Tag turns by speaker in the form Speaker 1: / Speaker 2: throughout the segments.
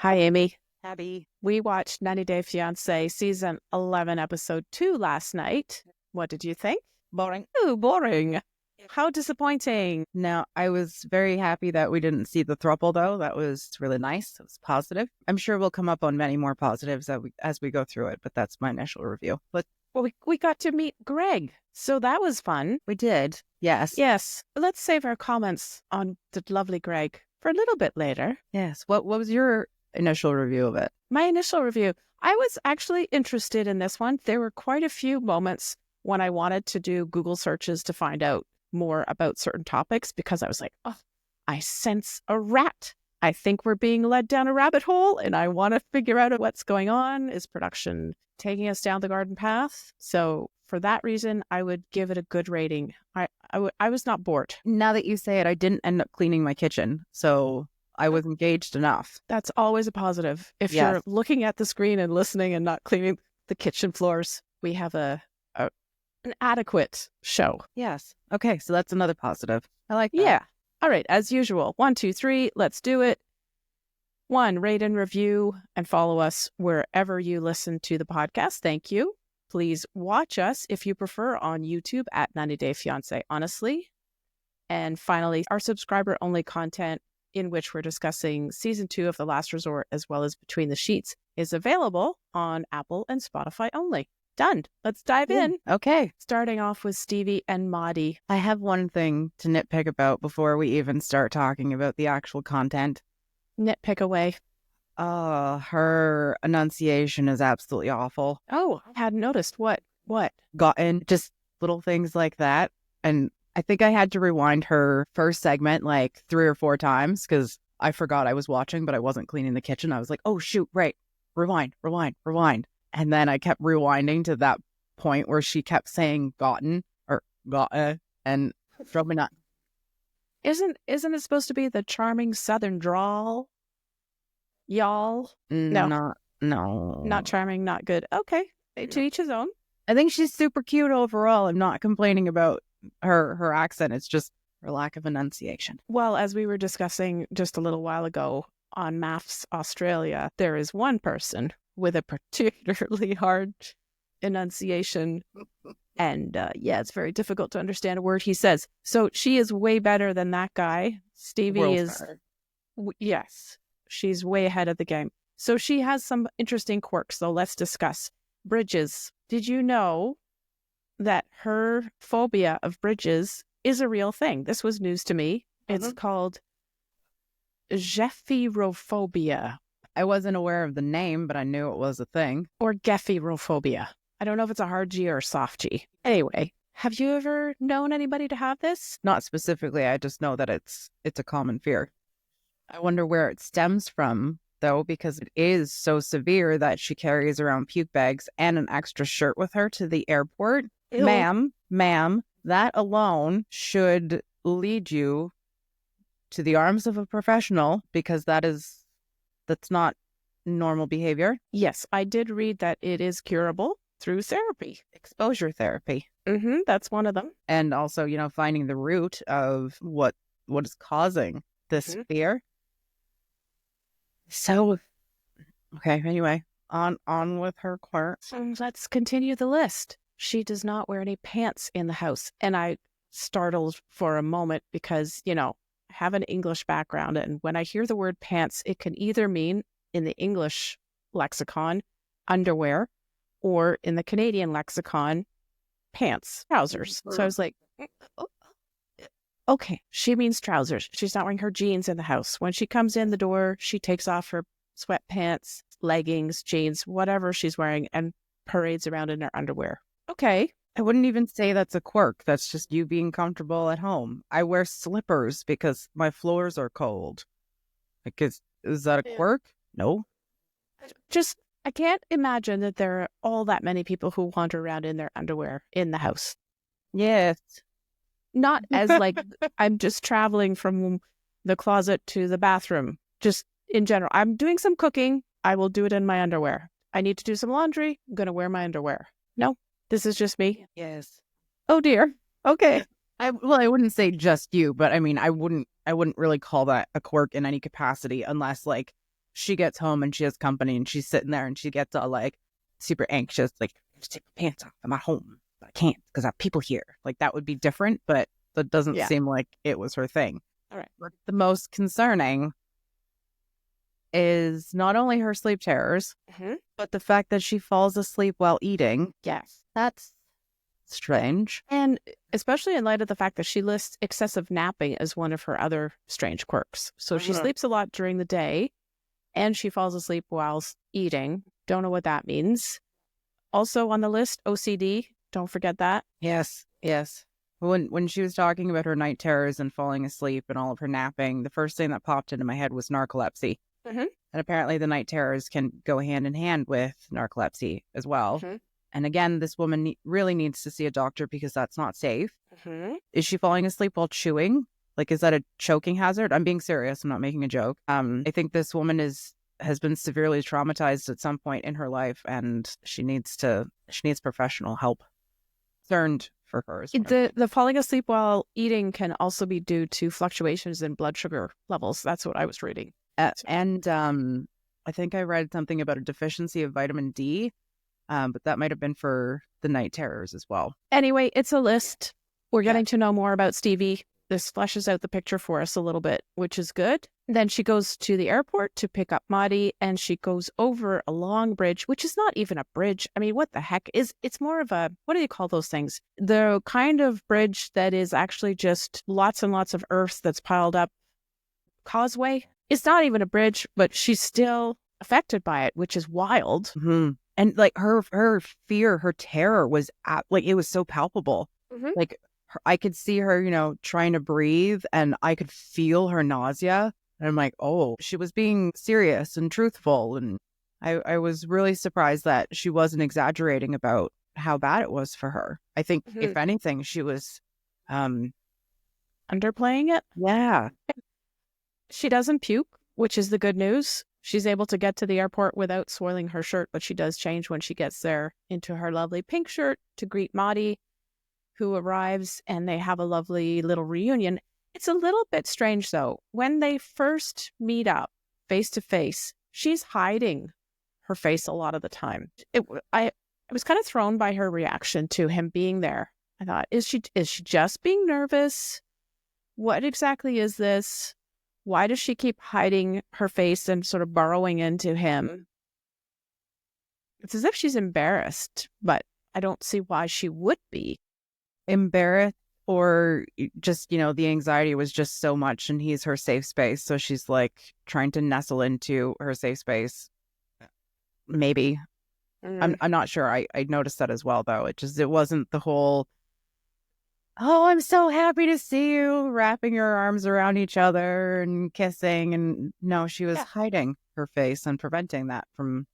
Speaker 1: Hi, Amy.
Speaker 2: Abby.
Speaker 1: We watched 90 Day Fiancé season 11, episode 2 last night. What did you think?
Speaker 2: Boring.
Speaker 1: Ooh, boring. How disappointing.
Speaker 2: Now, I was very happy that we didn't see the throuple, though. That was really nice. It was positive. I'm sure we'll come up on many more positives as we go through it, but that's my initial review. But
Speaker 1: Well, we got to meet Greg, so that was fun.
Speaker 2: we did. Yes.
Speaker 1: Yes, let's save our comments on the lovely Greg for a little bit later.
Speaker 2: Yes. What was your initial review of it?
Speaker 1: My initial review, I was actually interested in this one. There were quite a few moments when I wanted to do Google searches to find out more about certain topics because I was like, oh, I sense a rat. I think we're being led down a rabbit hole and I want to figure out what's going on. Is production taking us down the garden path? So for that reason, I would give it a good rating. I was not bored.
Speaker 2: Now that you say it, I didn't end up cleaning my kitchen, so I was engaged enough.
Speaker 1: That's always a positive. If
Speaker 2: Yes.
Speaker 1: you're looking at the screen and listening and not cleaning the kitchen floors, we have an adequate show.
Speaker 2: Yes. Okay, so that's another positive. I like that.
Speaker 1: Yeah. All right. As usual, 1, 2, 3. Let's do it. 1, rate and review and follow us wherever you listen to the podcast. Thank you. Please watch us if you prefer on YouTube at 90 Day Fiancé, honestly. And finally, our subscriber-only content in which we're discussing season 2 of The Last Resort as well as Between the Sheets is available on Apple and Spotify only. Done. Let's dive in.
Speaker 2: Okay.
Speaker 1: Starting off with Stevi and Mahdi.
Speaker 2: I have one thing to nitpick about before we even start talking about the actual content.
Speaker 1: Nitpick away.
Speaker 2: Her enunciation is absolutely awful.
Speaker 1: Oh, I hadn't noticed. What?
Speaker 2: Gotten just little things like that. And I think I had to rewind her first segment like 3 or 4 times because I forgot I was watching, but I wasn't cleaning the kitchen. I was like, oh, shoot, right. Rewind. And then I kept rewinding to that point where she kept saying gotten or gotta and probably not.
Speaker 1: Isn't it supposed to be the charming southern drawl? Y'all? No. Not charming, not good. Okay. To each his own.
Speaker 2: I think she's super cute overall. I'm not complaining about her accent. It's just her lack of enunciation.
Speaker 1: Well, as we were discussing just a little while ago on MAFS Australia, there is one person with a particularly hard enunciation. And it's very difficult to understand a word he says. So she is way better than that guy. Stevi is, yes, she's way ahead of the game. So she has some interesting quirks, though. Let's discuss. Bridges. Did you know that her phobia of bridges is a real thing? This was news to me. It's called gephyrophobia.
Speaker 2: I wasn't aware of the name, but I knew it was a thing.
Speaker 1: Or gephyrophobia. I don't know if it's a hard G or a soft G. Anyway, have you ever known anybody to have this?
Speaker 2: Not specifically. I just know that it's a common fear. I wonder where it stems from, though, because it is so severe that she carries around puke bags and an extra shirt with her to the airport.
Speaker 1: Ew.
Speaker 2: Ma'am, that alone should lead you to the arms of a professional because that's not normal behavior.
Speaker 1: Yes, I did read that it is curable through therapy.
Speaker 2: Exposure therapy.
Speaker 1: That's one of them.
Speaker 2: And also, finding the root of what is causing this fear. So, okay, anyway, on with her quirks.
Speaker 1: Let's continue the list. She does not wear any pants in the house. And I startled for a moment because, I have an English background. And when I hear the word pants, it can either mean in the English lexicon, underwear, or in the Canadian lexicon, pants, trousers. So I was like, okay, she means trousers. She's not wearing her jeans in the house. When she comes in the door, she takes off her sweatpants, leggings, jeans, whatever she's wearing, and parades around in her underwear. Okay.
Speaker 2: I wouldn't even say that's a quirk. That's just you being comfortable at home. I wear slippers because my floors are cold. Like, is that a quirk? No.
Speaker 1: I can't imagine that there are all that many people who wander around in their underwear in the house.
Speaker 2: Yes.
Speaker 1: Not as like, I'm just traveling from the closet to the bathroom. Just in general, I'm doing some cooking. I will do it in my underwear. I need to do some laundry. I'm going to wear my underwear. No, this is just me.
Speaker 2: Yes.
Speaker 1: Oh dear. Okay.
Speaker 2: I wouldn't say just you, but I mean, I wouldn't really call that a quirk in any capacity unless like she gets home and she has company and she's sitting there and she gets all like super anxious, like, just take my pants off. I'm at home, but I can't because I have people here. Like, that would be different, but that doesn't seem like it was her thing.
Speaker 1: All right.
Speaker 2: But the most concerning is not only her sleep terrors, but the fact that she falls asleep while eating.
Speaker 1: Yes.
Speaker 2: That's strange.
Speaker 1: And especially in light of the fact that she lists excessive napping as one of her other strange quirks. So she sleeps a lot during the day and she falls asleep whilst eating. Don't know what that means. Also on the list, OCD. Don't forget that.
Speaker 2: Yes. When she was talking about her night terrors and falling asleep and all of her napping, the first thing that popped into my head was narcolepsy. And apparently the night terrors can go hand in hand with narcolepsy as well. And again, this woman really needs to see a doctor because that's not safe. Is she falling asleep while chewing? Like, is that a choking hazard? I'm being serious. I'm not making a joke. I think this woman has been severely traumatized at some point in her life, and she needs professional help. Concerned for her.
Speaker 1: The falling asleep while eating can also be due to fluctuations in blood sugar levels. That's what I was reading.
Speaker 2: And I think I read something about a deficiency of vitamin D, but that might have been for the night terrors as well.
Speaker 1: Anyway, it's a list. We're getting to know more about Stevi. This fleshes out the picture for us a little bit, which is good. Then she goes to the airport to pick up Mahdi, and she goes over a long bridge, which is not even a bridge. I mean, what the heck it's more of a, what do you call those things? The kind of bridge that is actually just lots and lots of earth that's piled up. Causeway. It's not even a bridge, but she's still affected by it, which is wild.
Speaker 2: And like her fear, her terror was like, it was so palpable. Like, I could see her, trying to breathe, and I could feel her nausea. And I'm like, oh, she was being serious and truthful. And I was really surprised that she wasn't exaggerating about how bad it was for her. I think, if anything, she was
Speaker 1: underplaying it.
Speaker 2: Yeah.
Speaker 1: She doesn't puke, which is the good news. She's able to get to the airport without soiling her shirt, but she does change when she gets there into her lovely pink shirt to greet Mahdi, who arrives, and they have a lovely little reunion. It's a little bit strange, though. When they first meet up face to face, she's hiding her face a lot of the time. I was kind of thrown by her reaction to him being there. I thought, is she just being nervous? What exactly is this? Why does she keep hiding her face and sort of burrowing into him? It's as if she's embarrassed, but I don't see why she would be.
Speaker 2: Embarrassed, or just, the anxiety was just so much and he's her safe space. So she's like trying to nestle into her safe space. Maybe. I'm not sure. I noticed that as well, though. It wasn't the whole, oh, I'm so happy to see you, wrapping your arms around each other and kissing. And no, she was hiding her face and preventing that from.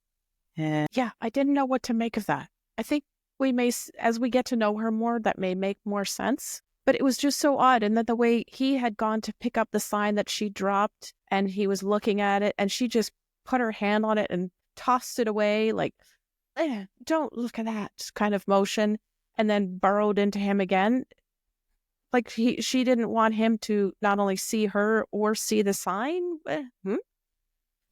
Speaker 1: Yeah, I didn't know what to make of that. I think we may, as we get to know her more, that may make more sense. But it was just so odd. And that the way he had gone to pick up the sign that she dropped, and he was looking at it, and she just put her hand on it and tossed it away, like, don't look at that kind of motion, and then burrowed into him again. Like she didn't want him to not only see her or see the sign.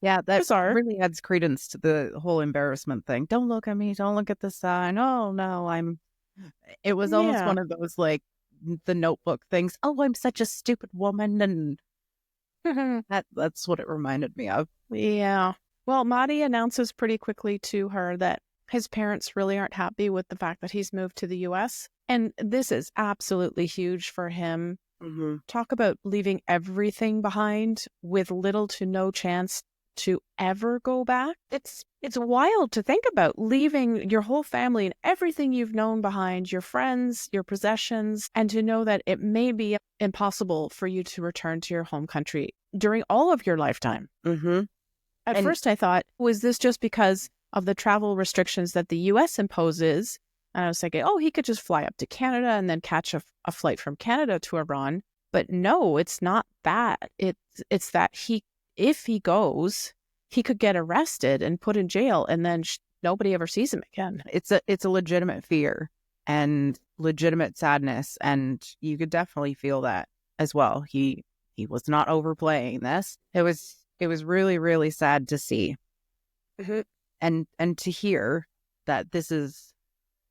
Speaker 2: Yeah, that
Speaker 1: bizarre.
Speaker 2: Really adds credence to the whole embarrassment thing. Don't look at me. Don't look at the sign. Oh, no, it was almost one of those, like, the Notebook things. Oh, I'm such a stupid woman. And that's what it reminded me of.
Speaker 1: Yeah. Well, Mahdi announces pretty quickly to her that his parents really aren't happy with the fact that he's moved to the U.S. And this is absolutely huge for him. Talk about leaving everything behind with little to no chance to ever go back. It's wild to think about, leaving your whole family and everything you've known behind, your friends, your possessions, and to know that it may be impossible for you to return to your home country during all of your lifetime. At first I thought, was this just because of the travel restrictions that the U.S. imposes? And I was thinking, oh, he could just fly up to Canada and then catch a flight from Canada to Iran. But no, it's not that. It's that if he goes, he could get arrested and put in jail, and then nobody ever sees him again.
Speaker 2: It's a legitimate fear and legitimate sadness, and you could definitely feel that as well. He was not overplaying this. It was it was really, really sad to see.
Speaker 1: Mm-hmm.
Speaker 2: And to hear that this is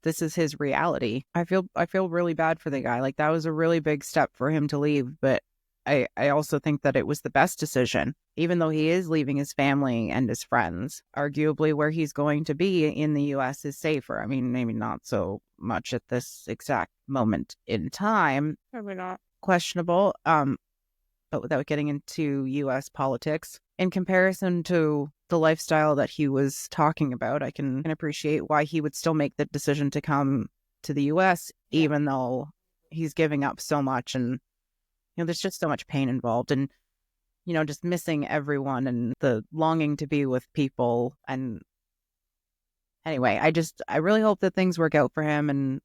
Speaker 2: his reality. I feel really bad for the guy. Like, that was a really big step for him to leave, but I also think that it was the best decision, even though he is leaving his family and his friends. Arguably, where he's going to be in the U.S. is safer. I mean, maybe not so much at this exact moment in time.
Speaker 1: Probably not.
Speaker 2: Questionable. But without getting into U.S. politics, in comparison to the lifestyle that he was talking about, I can appreciate why he would still make the decision to come to the U.S., even though he's giving up so much. And, there's just so much pain involved, and, just missing everyone and the longing to be with people. And anyway, I really hope that things work out for him, and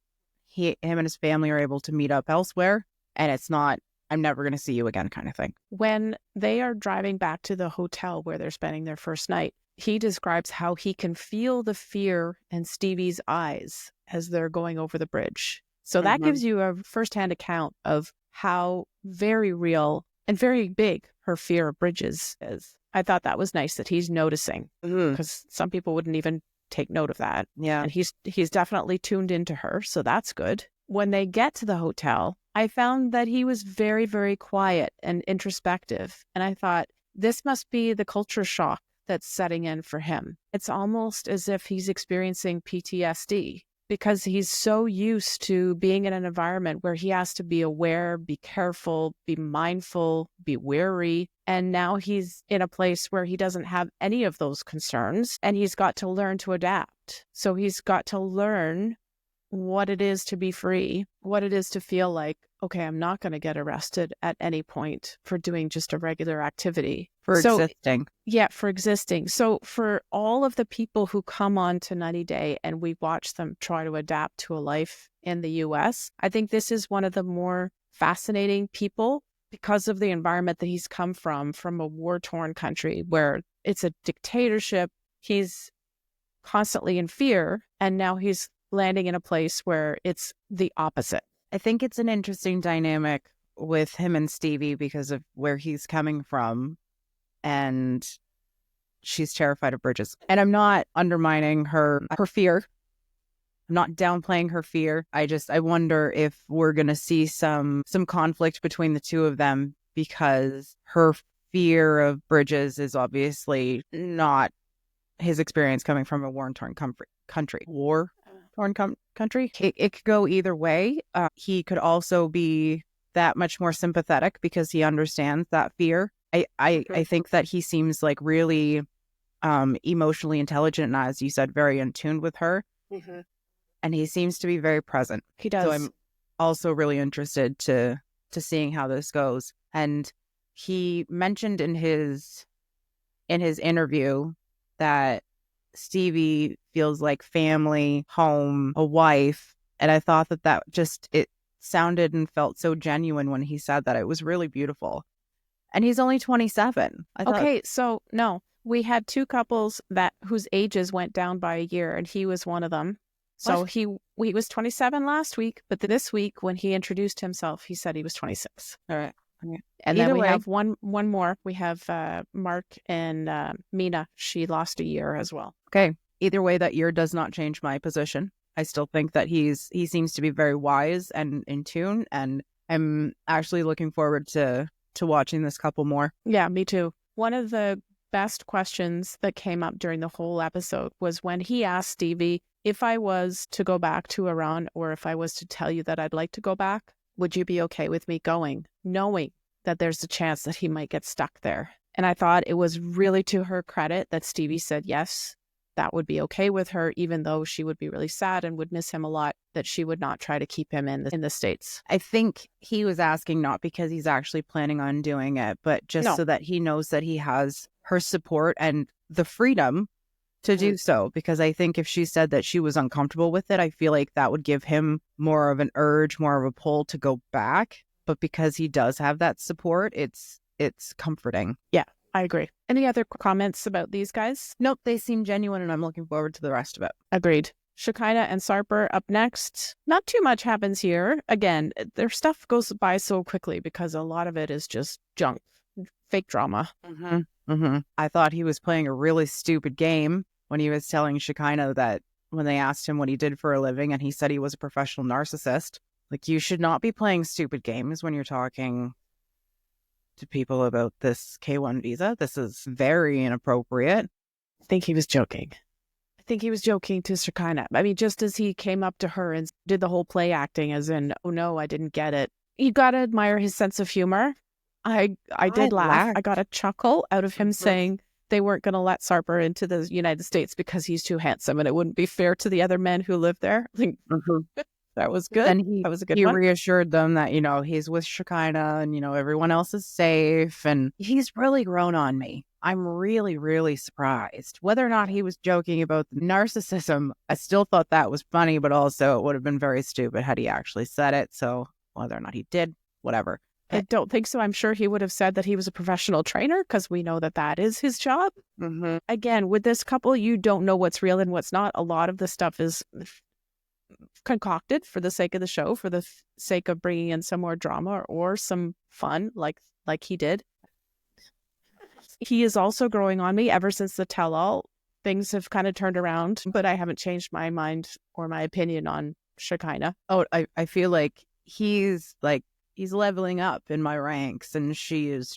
Speaker 2: him and his family are able to meet up elsewhere, and it's not, I'm never going to see you again kind of thing.
Speaker 1: When they are driving back to the hotel where they're spending their first night, he describes how he can feel the fear in Stevie's eyes as they're going over the bridge. So that gives you a firsthand account of how very real and very big her fear of bridges is. I thought that was nice that he's noticing, because some people wouldn't even take note of that.
Speaker 2: Yeah.
Speaker 1: And he's definitely tuned into her, so that's good. When they get to the hotel, I found that he was very, very quiet and introspective. And I thought, this must be the culture shock that's setting in for him. It's almost as if he's experiencing PTSD, because he's so used to being in an environment where he has to be aware, be careful, be mindful, be wary. And now he's in a place where he doesn't have any of those concerns, and he's got to learn to adapt. So he's got to learn what it is to be free, what it is to feel like, okay, I'm not going to get arrested at any point for doing just a regular activity.
Speaker 2: Existing.
Speaker 1: Yeah, for existing. So for all of the people who come on to 90 Day and we watch them try to adapt to a life in the US, I think this is one of the more fascinating people because of the environment that he's come from a war-torn country where it's a dictatorship. He's constantly in fear, and now he's landing in a place where it's the opposite.
Speaker 2: I think it's an interesting dynamic with him and Stevi because of where he's coming from, and she's terrified of bridges. And I'm not undermining her fear. I'm not downplaying her fear. I wonder if we're going to see some conflict between the two of them, because her fear of bridges is obviously not his experience coming from a war-torn country. War-torn country. It could go either way. He could also be that much more sympathetic because he understands that fear. I think that he seems like really emotionally intelligent, and as you said, very in tune with her. Mm-hmm. And he seems to be very present.
Speaker 1: He does.
Speaker 2: So I'm also really interested to seeing how this goes. And he mentioned in his interview that Stevi feels like family, home, a wife. And I thought that it sounded and felt so genuine when he said that. It was really beautiful. And he's only 27.
Speaker 1: So no, we had two couples whose ages went down by a year, and he was one of them. So he was 27 last week, but this week when he introduced himself, he said he was 26.
Speaker 2: All right.
Speaker 1: Okay. And then we have one more. We have Mark and Mina. She lost a year as well.
Speaker 2: Okay. Either way, that year does not change my position. I still think that he seems to be very wise and in tune, and I'm actually looking forward to watching this couple more.
Speaker 1: Yeah, me too. One of the best questions that came up during the whole episode was when he asked Stevi, if I was to go back to Iran, or if I was to tell you that I'd like to go back, would you be okay with me going, knowing that there's a chance that he might get stuck there? And I thought it was really to her credit that Stevi said yes, that would be okay with her, even though she would be really sad and would miss him a lot, that she would not try to keep him in the States.
Speaker 2: I think he was asking not because he's actually planning on doing it, but just so that he knows that he has her support and the freedom to do so. Because I think if she said that she was uncomfortable with it, I feel like that would give him more of an urge, more of a pull to go back. But because he does have that support, it's comforting.
Speaker 1: Yeah, I agree. Any other comments about these guys?
Speaker 2: Nope, they seem genuine, and I'm looking forward to the rest of it.
Speaker 1: Agreed. Shekinah and Sarper up next. Not too much happens here. Again, their stuff goes by so quickly because a lot of it is just junk. fake drama.
Speaker 2: I thought he was playing a really stupid game when he was telling Shekinah that when they asked him what he did for a living and he said he was a professional narcissist. Like, you should not be playing stupid games when you're talking to people about this K-1 visa. This is very inappropriate.
Speaker 1: I think he was joking. I think he was joking to Shekinah. I mean, just as he came up to her and did the whole play acting as in, oh no, I didn't get it. You got to admire his sense of humor. I did laugh. I got a chuckle out of him saying they weren't going to let Sarper into the United States because he's too handsome and it wouldn't be fair to the other men who live there. Like, that was good.
Speaker 2: And
Speaker 1: that was a good
Speaker 2: he
Speaker 1: one.
Speaker 2: reassured them that, he's with Shekinah and, everyone else is safe. And he's really grown on me. I'm really, really surprised. Whether or not he was joking about the narcissism, I still thought that was funny, but also it would have been very stupid had he actually said it. So whether or not he did, whatever.
Speaker 1: I don't think so. I'm sure he would have said that he was a professional trainer because we know that that is his job. Again, with this couple, you don't know what's real and what's not. A lot of the stuff is concocted for the sake of the show, for the sake of bringing in some more drama or some fun like he did. He is also growing on me ever since the tell-all. Things have kind of turned around, but I haven't changed my mind or my opinion on Shekinah.
Speaker 2: Oh, I feel like he's leveling up in my ranks and she's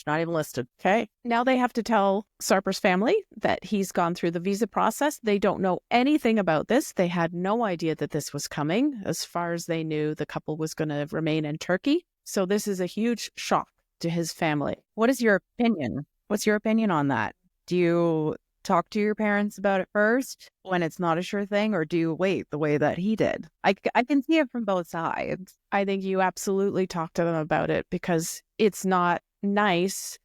Speaker 2: not even listed.
Speaker 1: Okay. Now they have to tell Sarper's family that he's gone through the visa process. They don't know anything about this. They had no idea that this was coming. As far as they knew, the couple was going to remain in Turkey. So this is a huge shock to his family.
Speaker 2: What is your opinion? What's your opinion on that? Do you talk to your parents about it first when it's not a sure thing, or do you wait the way that he did? I can see it from both sides.
Speaker 1: I think you absolutely talk to them about it because it's not nice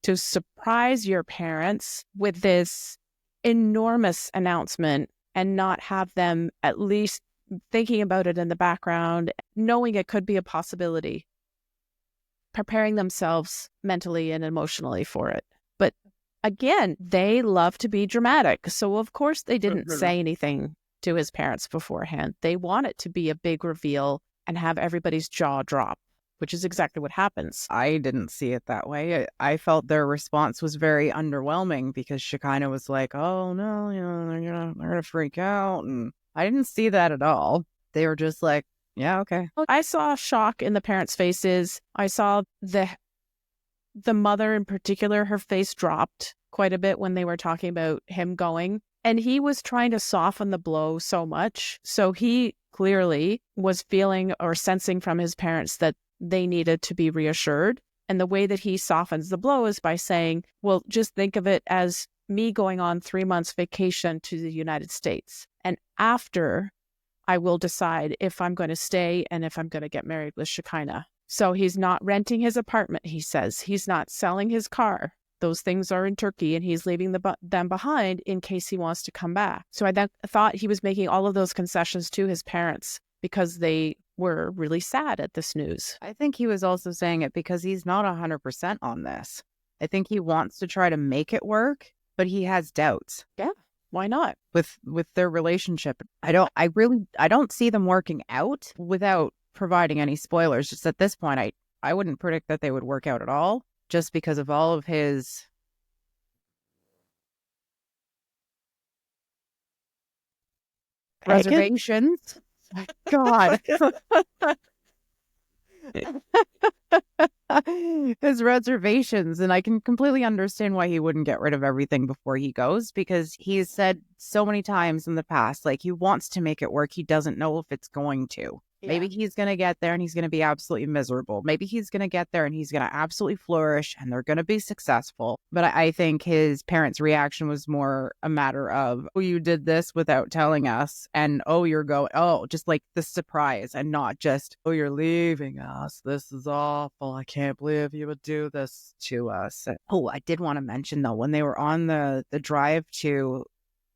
Speaker 1: to surprise your parents with this enormous announcement and not have them at least thinking about it in the background, knowing it could be a possibility, preparing themselves mentally and emotionally for it. But again, they love to be dramatic. So of course they didn't say anything to his parents beforehand. They want it to be a big reveal and have everybody's jaw drop, which is exactly what happens.
Speaker 2: I didn't see it that way. I felt their response was very underwhelming because Shekinah was like, oh no, they're going to freak out. And I didn't see that at all. They were just like, yeah, okay.
Speaker 1: I saw shock in the parents' faces. I saw the mother in particular, her face dropped quite a bit when they were talking about him going. And he was trying to soften the blow so much. So he clearly was feeling or sensing from his parents that they needed to be reassured. And the way that he softens the blow is by saying, well, just think of it as me going on 3 months vacation to the United States. And after, I will decide if I'm going to stay and if I'm going to get married with Shekinah. So he's not renting his apartment, he says. He's not selling his car. Those things are in Turkey and he's leaving them behind in case he wants to come back. So I thought he was making all of those concessions to his parents because they were really sad at this news.
Speaker 2: I think he was also saying it because he's not 100% on this. I think he wants to try to make it work, but he has doubts.
Speaker 1: Yeah, why not?
Speaker 2: With their relationship. I don't see them working out without providing any spoilers. Just at this point, I wouldn't predict that they would work out at all just because of all of his reservations. My God. His reservations. And I can completely understand why he wouldn't get rid of everything before he goes, because he's said so many times in the past, like, he wants to make it work. He doesn't know if it's going to. Yeah. Maybe he's going to get there and he's going to be absolutely miserable. Maybe he's going to get there and he's going to absolutely flourish and they're going to be successful. But I think his parents' reaction was more a matter of, oh, you did this without telling us. And, oh, you're going, oh, just like the surprise, and not just, oh, you're leaving us. This is awful. I can't believe you would do this to us. Oh, I did want to mention, though, when they were on the drive to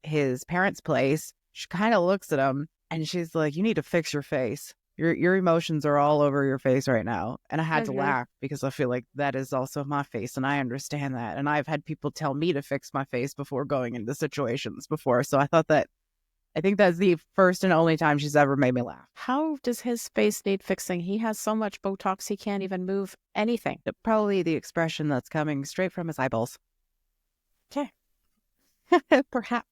Speaker 2: his parents' place, she kind of looks at him and she's like, you need to fix your face. Your emotions are all over your face right now. And I had to laugh because I feel like that is also my face. And I understand that. And I've had people tell me to fix my face before going into situations before. So I thought that I think that's the first and only time she's ever made me laugh.
Speaker 1: How does his face need fixing? He has so much Botox he can't even move anything.
Speaker 2: Probably the expression that's coming straight from his eyeballs.
Speaker 1: Okay. Perhaps.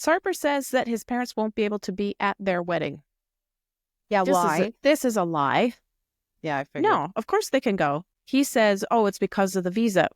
Speaker 1: Sarper says that his parents won't be able to be at their wedding.
Speaker 2: Yeah, why?
Speaker 1: This is a lie.
Speaker 2: Yeah, I figured.
Speaker 1: No, of course they can go. He says, oh, it's because of the visa.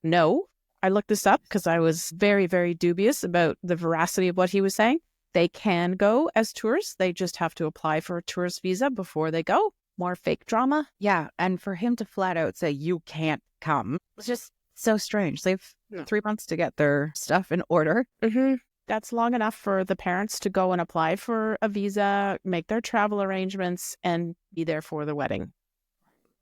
Speaker 1: No, I looked this up because I was very, very dubious about the veracity of what he was saying. They can go as tourists. They just have to apply for a tourist visa before they go. More fake drama.
Speaker 2: Yeah, and for him to flat out say you can't come, it's just so strange. They've 3 months to get their stuff in order.
Speaker 1: Mm-hmm. That's long enough for the parents to go and apply for a visa, make their travel arrangements, and be there for the wedding.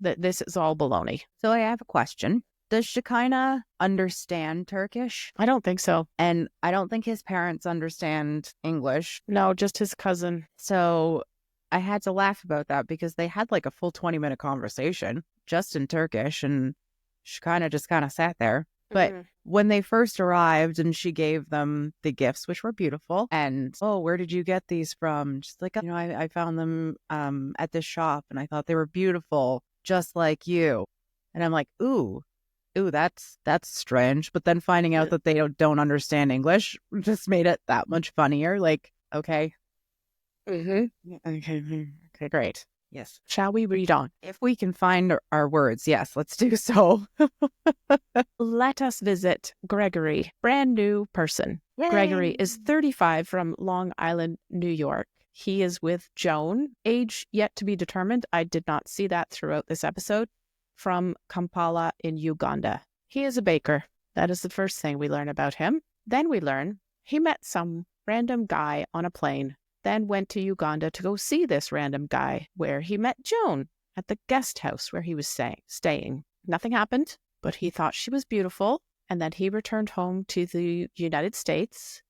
Speaker 1: This is all baloney.
Speaker 2: So I have a question. Does Shekinah understand Turkish?
Speaker 1: I don't think so.
Speaker 2: And I don't think his parents understand English.
Speaker 1: No, just his cousin.
Speaker 2: So I had to laugh about that because they had like a full 20-minute conversation just in Turkish, and Shekinah just kind of sat there. But when they first arrived and she gave them the gifts, which were beautiful, and, oh, where did you get these from? Just like, I found them at this shop and I thought they were beautiful, just like you. And I'm like, ooh, that's strange. But then finding out that they don't understand English just made it that much funnier. Like, okay.
Speaker 1: Mm-hmm. Okay, great.
Speaker 2: Yes.
Speaker 1: Shall we read on?
Speaker 2: If we can find our words, yes, let's do so.
Speaker 1: Let us visit Gregory, brand new person.
Speaker 2: Yay.
Speaker 1: Gregory is 35 from Long Island, New York. He is with Joan, age yet to be determined. I did not see that throughout this episode, from Kampala in Uganda. He is a baker. That is the first thing we learn about him. Then we learn he met some random guy on a plane, then went to Uganda to go see this random guy, where he met Joan at the guest house where he was staying. Nothing happened, but he thought she was beautiful, and then he returned home to the United States,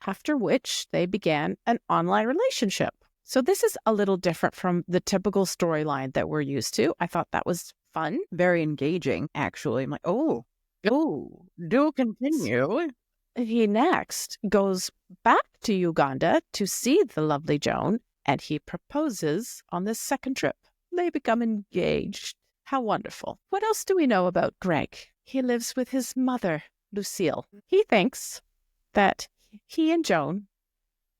Speaker 1: after which they began an online relationship. So this is a little different from the typical storyline that we're used to. I thought that was fun.
Speaker 2: Very engaging, actually. I'm like, oh, do continue.
Speaker 1: He next goes back to Uganda to see the lovely Joan, and he proposes on this second trip. They become engaged. How wonderful. What else do we know about Greg? He lives with his mother, Lucille. He thinks that he and Joan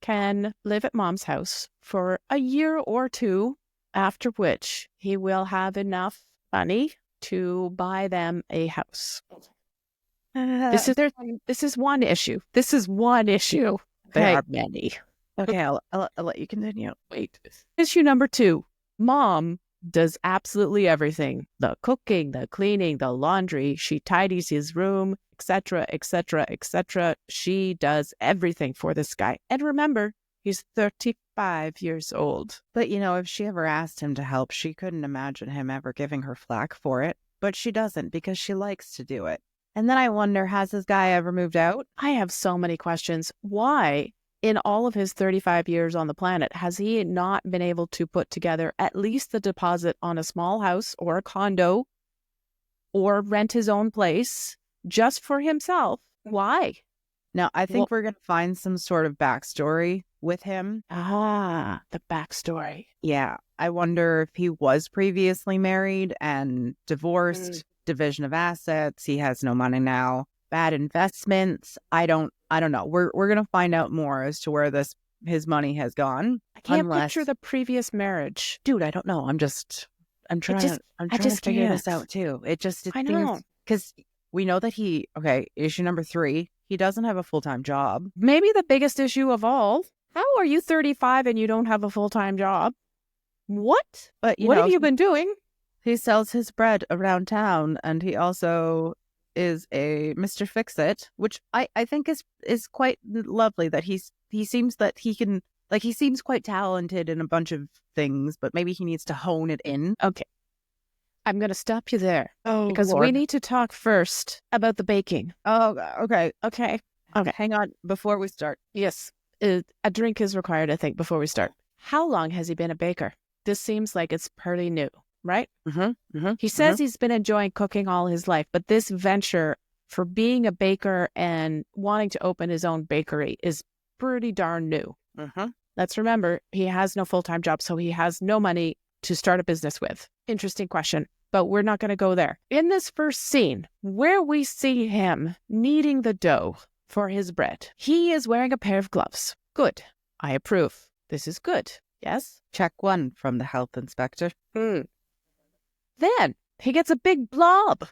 Speaker 1: can live at mom's house for a year or two, after which he will have enough money to buy them a house. This is one issue. This is one issue.
Speaker 2: Okay.
Speaker 1: There are many.
Speaker 2: Okay, I'll let you continue.
Speaker 1: Wait. Issue number 2. Mom does absolutely everything. The cooking, the cleaning, the laundry. She tidies his room, etc., etc., etc. She does everything for this guy. And remember, he's 35 years old.
Speaker 2: But, if she ever asked him to help, she couldn't imagine him ever giving her flack for it. But she doesn't, because she likes to do it. And then I wonder, has this guy ever moved out?
Speaker 1: I have so many questions. Why, in all of his 35 years on the planet, has he not been able to put together at least the deposit on a small house or a condo or rent his own place just for himself? Why?
Speaker 2: Now, I think we're going to find some sort of backstory with him.
Speaker 1: Ah, the backstory.
Speaker 2: Yeah. I wonder if he was previously married and divorced. Division of assets. He has no money now. Bad investments. I don't know. We're gonna find out more as to where his money has gone.
Speaker 1: I can't picture the previous marriage.
Speaker 2: Dude, I don't know. I'm trying to figure this out too.
Speaker 1: I know.
Speaker 2: Because we know that issue number 3, he doesn't have a full-time job.
Speaker 1: Maybe the biggest issue of all. How are you 35 and you don't have a full-time job? What?
Speaker 2: But
Speaker 1: what have you been doing?
Speaker 2: He sells his bread around town, and he also is a Mr. Fix-It, which I think is quite lovely that he seems that he can, like, he seems quite talented in a bunch of things, but maybe he needs to hone it in.
Speaker 1: Okay. I'm going to stop you there.
Speaker 2: Oh,
Speaker 1: because
Speaker 2: Lord.
Speaker 1: We need to talk first about the baking.
Speaker 2: Oh, okay.
Speaker 1: Okay.
Speaker 2: Hang on before we start.
Speaker 1: Yes. A drink is required, I think, before we start. How long has he been a baker? This seems like it's pretty new. Right?
Speaker 2: Mm-hmm.
Speaker 1: He says he's been enjoying cooking all his life, but this venture for being a baker and wanting to open his own bakery is pretty darn new. Let's remember, he has no full-time job, so he has no money to start a business with. Interesting question, but we're not going to go there. In this first scene, where we see him kneading the dough for his bread, he is wearing a pair of gloves. Good. I approve. This is good. Yes?
Speaker 2: Check 1 from the health inspector.
Speaker 1: Then he gets a big blob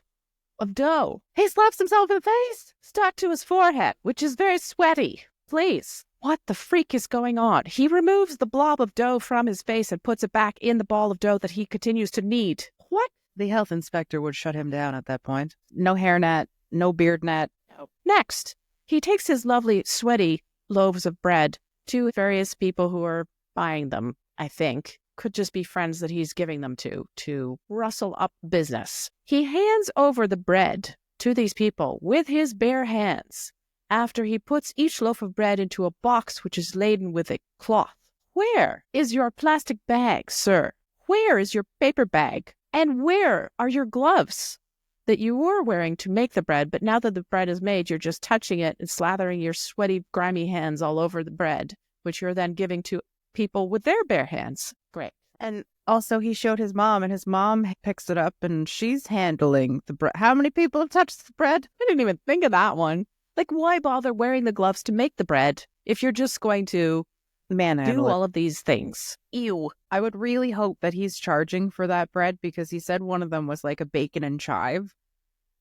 Speaker 1: of dough. He slaps himself in the face, stuck to his forehead, which is very sweaty. Please. What the freak is going on? He removes the blob of dough from his face and puts it back in the ball of dough that he continues to knead. What?
Speaker 2: The health inspector would shut him down at that point. No hairnet, no beard net.
Speaker 1: No. Next, he takes his lovely, sweaty loaves of bread to various people who are buying them, I think. Could just be friends that he's giving them to rustle up business. He hands over the bread to these people with his bare hands after he puts each loaf of bread into a box which is laden with a cloth. Where is your plastic bag, sir? Where is your paper bag? And where are your gloves that you were wearing to make the bread, but now that the bread is made, you're just touching it and slathering your sweaty, grimy hands all over the bread, which you're then giving to people with their bare hands. Great.
Speaker 2: And also he showed his mom, and his mom picks it up, and she's handling the bread. How many people have touched the bread?
Speaker 1: I didn't even think of that one. Like, why bother wearing the gloves to make the bread if you're just going to do all of these things? Ew.
Speaker 2: I would really hope that he's charging for that bread, because he said one of them was like a bacon and chive.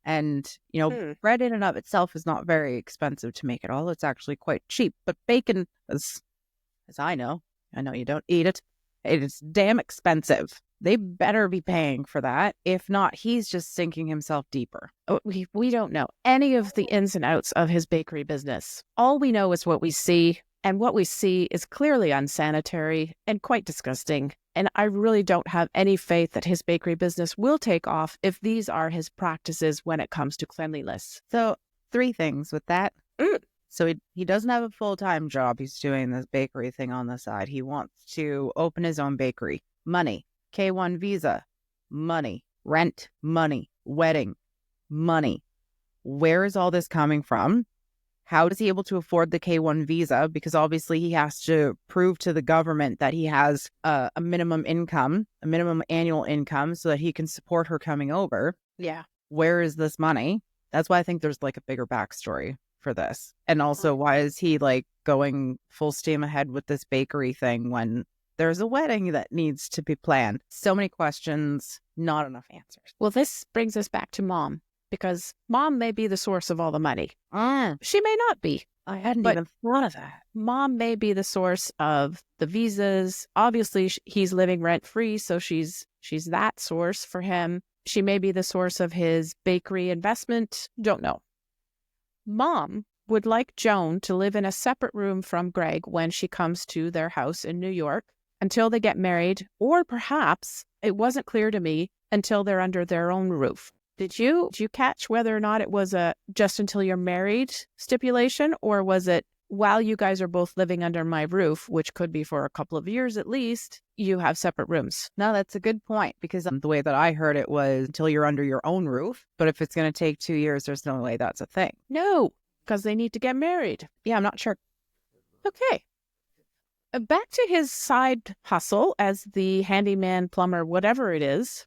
Speaker 2: And, you know, bread in and of itself is not very expensive to make at all. It's actually quite cheap. But bacon, as I know you don't eat it, it is damn expensive. They better be paying for that. If not, he's just sinking himself deeper.
Speaker 1: We don't know any of the ins and outs of his bakery business. All we know is what we see, and what we see is clearly unsanitary and quite disgusting. And I really don't have any faith that his bakery business will take off if these are his practices when it comes to cleanliness.
Speaker 2: So 3 things with that. So he doesn't have a full-time job. He's doing this bakery thing on the side. He wants to open his own bakery. Money. K1 visa. Money. Rent. Money. Wedding. Money. Where is all this coming from? How is he able to afford the K1 visa? Because obviously he has to prove to the government that he has a minimum income, a minimum annual income, so that he can support her coming over.
Speaker 1: Yeah.
Speaker 2: Where is this money? That's why I think there's like a bigger backstory for this. And also, why is he like going full steam ahead with this bakery thing when there's a wedding that needs to be planned? So many questions, not enough answers.
Speaker 1: Well, this brings us back to Mom, because Mom may be the source of all the money. She may not be.
Speaker 2: I hadn't even thought of that.
Speaker 1: Mom may be the source of the visas. Obviously, he's living rent-free, so she's that source for him. She may be the source of his bakery investment. Don't know. Mom would like Joan to live in a separate room from Greg when she comes to their house in New York until they get married, or perhaps, it wasn't clear to me, until they're under their own roof. Did you catch whether or not it was a just until you're married stipulation, or was it while you guys are both living under my roof, which could be for a couple of years at least, you have separate rooms?
Speaker 2: No, that's a good point, because the way that I heard it was until you're under your own roof. But if it's going to take 2 years, there's no way that's a thing.
Speaker 1: No, because they need to get married.
Speaker 2: Yeah, I'm not sure.
Speaker 1: Okay. Back to his side hustle as the handyman, plumber, whatever it is.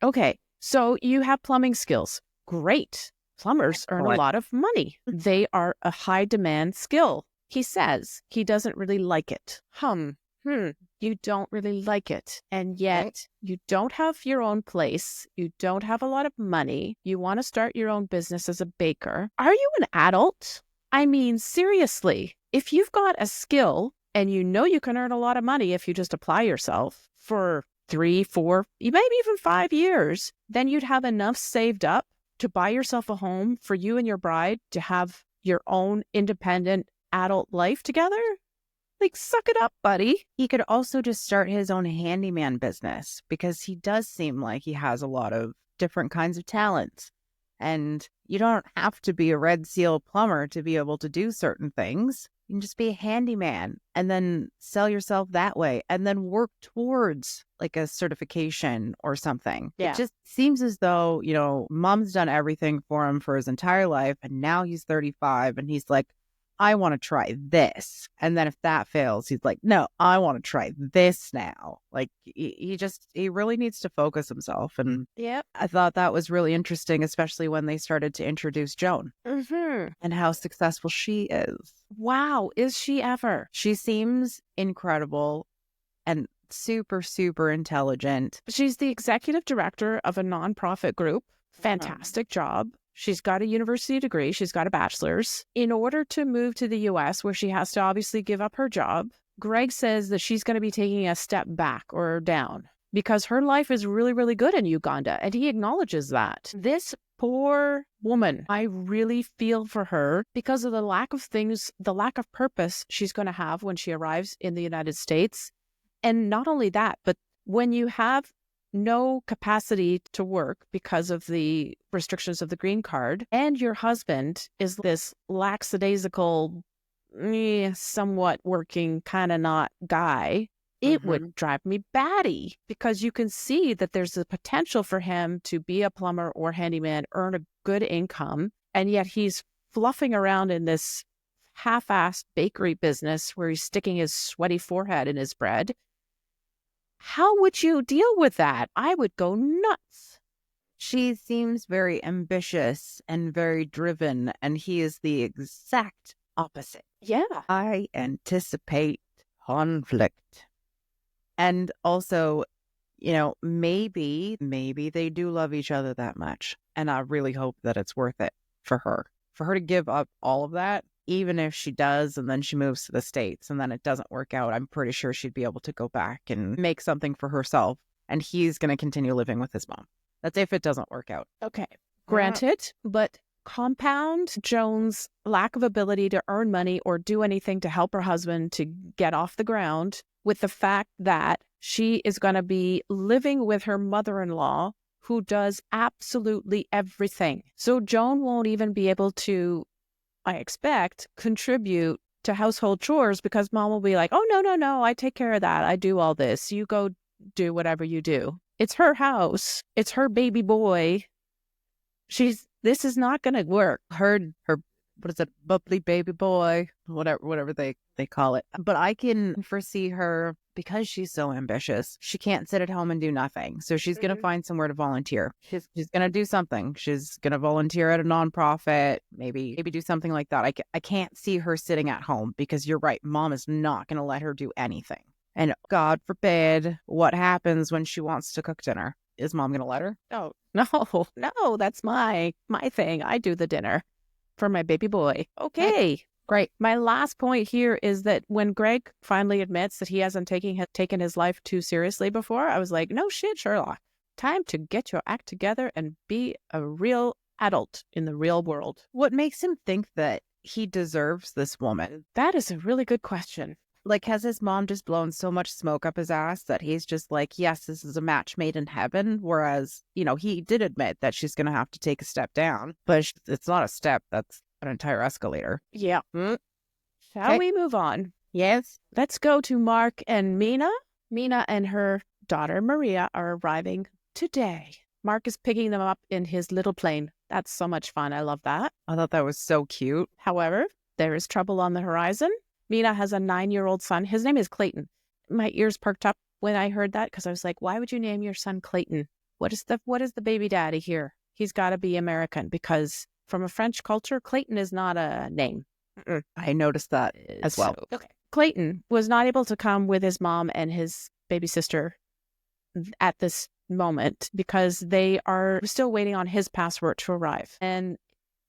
Speaker 1: Okay, so you have plumbing skills. Great. Plumbers earn a lot of money. They are a high demand skill. He says he doesn't really like it. You don't really like it. And yet you don't have your own place. You don't have a lot of money. You want to start your own business as a baker. Are you an adult? I mean, seriously, if you've got a skill and you know you can earn a lot of money if you just apply yourself for 3, 4, maybe even 5 years, then you'd have enough saved up to buy yourself a home for you and your bride to have your own independent adult life together. Like, suck it up, buddy.
Speaker 2: He could also just start his own handyman business, because he does seem like he has a lot of different kinds of talents. And you don't have to be a Red Seal plumber to be able to do certain things. You can just be a handyman and then sell yourself that way and then work towards like a certification or something.
Speaker 1: Yeah.
Speaker 2: It just seems as though, mom's done everything for him for his entire life. And now he's 35 and he's like, I want to try this. And then if that fails, he's like, no, I want to try this now. Like he really needs to focus himself. And
Speaker 1: Yep.
Speaker 2: I thought that was really interesting, especially when they started to introduce Joan and how successful she is.
Speaker 1: Wow. Is she ever?
Speaker 2: She seems incredible and super, super intelligent.
Speaker 1: She's the executive director of a nonprofit group. Fantastic job. She's got a university degree. She's got a bachelor's. In order to move to the U.S., where she has to obviously give up her job, Greg says that she's going to be taking a step back or down because her life is really, really good in Uganda. And he acknowledges that. This poor woman, I really feel for her because of the lack of purpose she's going to have when she arrives in the United States. And not only that, but when you have no capacity to work because of the restrictions of the green card, and your husband is this lackadaisical, somewhat working, kind of not guy, it would drive me batty because you can see that there's the potential for him to be a plumber or handyman, earn a good income, and yet he's fluffing around in this half-assed bakery business where he's sticking his sweaty forehead in his bread. How would you deal with that? I would go nuts.
Speaker 2: She seems very ambitious and very driven, and he is the exact opposite.
Speaker 1: Yeah.
Speaker 2: I anticipate conflict. And also, maybe they do love each other that much. And I really hope that it's worth it for her to give up all of that. Even if she does, and then she moves to the States and then it doesn't work out, I'm pretty sure she'd be able to go back and make something for herself. And he's going to continue living with his mom. That's if it doesn't work out.
Speaker 1: Okay. Granted, but compound Joan's lack of ability to earn money or do anything to help her husband to get off the ground with the fact that she is going to be living with her mother-in-law who does absolutely everything. So Joan won't even be able to, I expect, contribute to household chores because mom will be like, oh, no, I take care of that. I do all this. You go do whatever you do. It's her house. It's her baby boy. This is not going to work.
Speaker 2: Her, what is it, bubbly baby boy, whatever they call it. But I can foresee her, because she's so ambitious, she can't sit at home and do nothing. So she's going to find somewhere to volunteer. She's going to do something. She's going to volunteer at a nonprofit, maybe do something like that. I can't see her sitting at home because you're right. Mom is not going to let her do anything. And God forbid, what happens when she wants to cook dinner? Is mom going to let her?
Speaker 1: Oh, no, that's my thing. I do the dinner for my baby boy. Okay. Great. My last point here is that when Greg finally admits that he hasn't taken his life too seriously before, I was like, no shit, Sherlock. Time to get your act together and be a real adult in the real world.
Speaker 2: What makes him think that he deserves this woman?
Speaker 1: That is a really good question.
Speaker 2: Like, has his mom just blown so much smoke up his ass that he's just like, yes, this is a match made in heaven? Whereas, he did admit that she's going to have to take a step down, but it's not a step. That's an entire escalator.
Speaker 1: Yeah. Shall we move on?
Speaker 2: Yes.
Speaker 1: Let's go to Mark and Mina. Mina and her daughter Maria are arriving today. Mark is picking them up in his little plane. That's so much fun. I love that.
Speaker 2: I thought that was so cute.
Speaker 1: However, there is trouble on the horizon. Mina has a 9-year-old son. His name is Clayton. My ears perked up when I heard that because I was like, why would you name your son Clayton? What is the baby daddy here? He's got to be American because from a French culture, Clayton is not a name.
Speaker 2: I noticed that as well.
Speaker 1: Okay. Clayton was not able to come with his mom and his baby sister at this moment because they are still waiting on his passport to arrive. And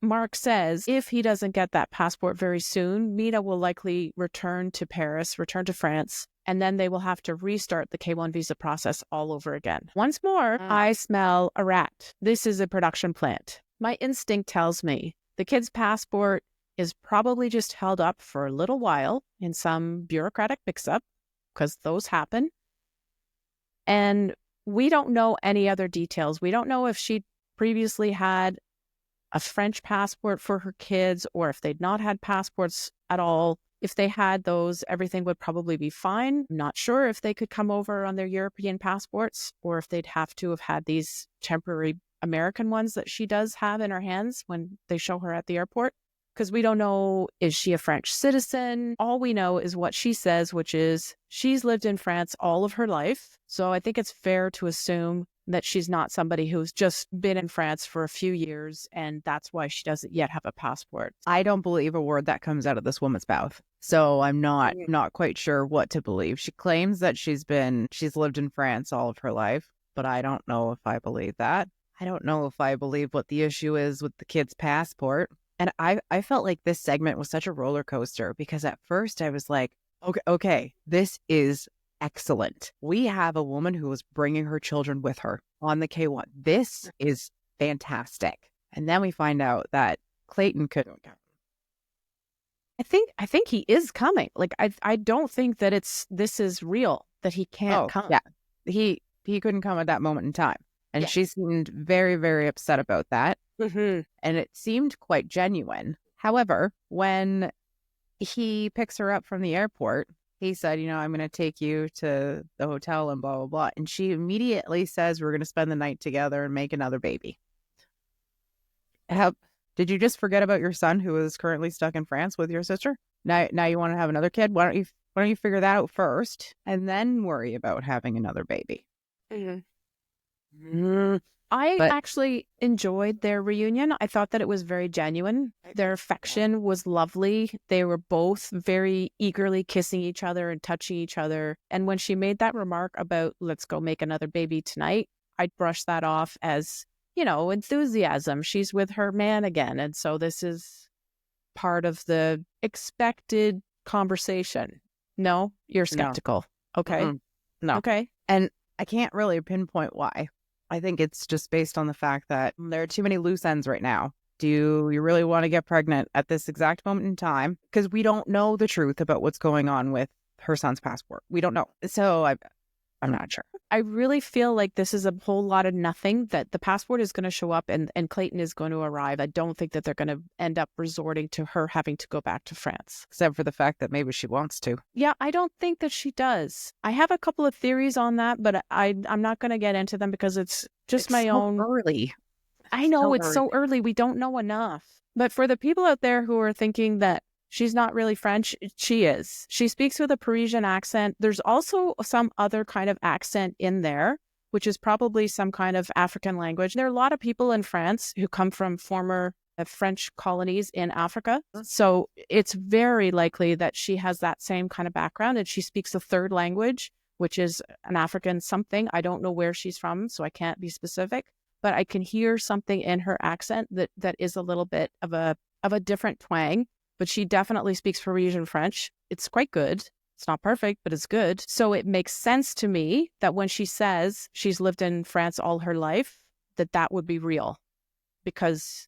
Speaker 1: Mark says if he doesn't get that passport very soon, Mina will likely return to France, and then they will have to restart the K-1 visa process all over again. Once more, I smell a rat. This is a production plant. My instinct tells me the kid's passport is probably just held up for a little while in some bureaucratic mix-up, because those happen. And we don't know any other details. We don't know if she previously had a French passport for her kids or if they'd not had passports at all. If they had those, everything would probably be fine. I'm not sure if they could come over on their European passports or if they'd have to have had these temporary American ones that she does have in her hands when they show her at the airport. Because we don't know, is she a French citizen? All we know is what she says, which is she's lived in France all of her life. So I think it's fair to assume that she's not somebody who's just been in France for a few years, and that's why she doesn't yet have a passport.
Speaker 2: I don't believe a word that comes out of this woman's mouth. So I'm not quite sure what to believe. She claims that she's lived in France all of her life, but I don't know if I believe that. I don't know if I believe what the issue is with the kid's passport. And I felt like this segment was such a roller coaster because at first I was like, okay, this is excellent. We have a woman who is bringing her children with her on the K1. This is fantastic. And then we find out that Clayton couldn't come.
Speaker 1: I think he is coming. Like, I don't think that this is real, that he can't come.
Speaker 2: Yeah, he couldn't come at that moment in time. And she seemed very, very upset about that.
Speaker 1: Mm-hmm.
Speaker 2: And it seemed quite genuine. However, when he picks her up from the airport, he said, I'm going to take you to the hotel and blah, blah, blah. And she immediately says, we're going to spend the night together and make another baby. Did you just forget about your son who is currently stuck in France with your sister? Now you want to have another kid? Why don't you figure that out first and then worry about having another baby?
Speaker 1: Mm-hmm. I actually enjoyed their reunion. I thought that it was very genuine. Their affection was lovely. They were both very eagerly kissing each other and touching each other. And when she made that remark about, let's go make another baby tonight, I'd brush that off as, enthusiasm. She's with her man again. And so this is part of the expected conversation. No, you're skeptical. No. Okay.
Speaker 2: Mm-mm. No.
Speaker 1: Okay.
Speaker 2: And I can't really pinpoint why. I think it's just based on the fact that there are too many loose ends right now. Do you really want to get pregnant at this exact moment in time? Because we don't know the truth about what's going on with her son's passport. We don't know. So I'm not sure.
Speaker 1: I really feel like this is a whole lot of nothing, that the passport is going to show up and Clayton is going to arrive. I don't think that they're going to end up resorting to her having to go back to France.
Speaker 2: Except for the fact that maybe she wants to.
Speaker 1: Yeah, I don't think that she does. I have a couple of theories on that, but I'm not going to get into them because it's my own.
Speaker 2: Early.
Speaker 1: I know it's so early. We don't know enough. But for the people out there who are thinking that she's not really French, she is. She speaks with a Parisian accent. There's also some other kind of accent in there, which is probably some kind of African language. There are a lot of people in France who come from former French colonies in Africa. So it's very likely that she has that same kind of background and she speaks a third language, which is an African something. I don't know where she's from, so I can't be specific, but I can hear something in her accent that is a little bit of a different twang. But she definitely speaks Parisian French. It's quite good. It's not perfect, but it's good. So it makes sense to me that when she says she's lived in France all her life, that would be real. Because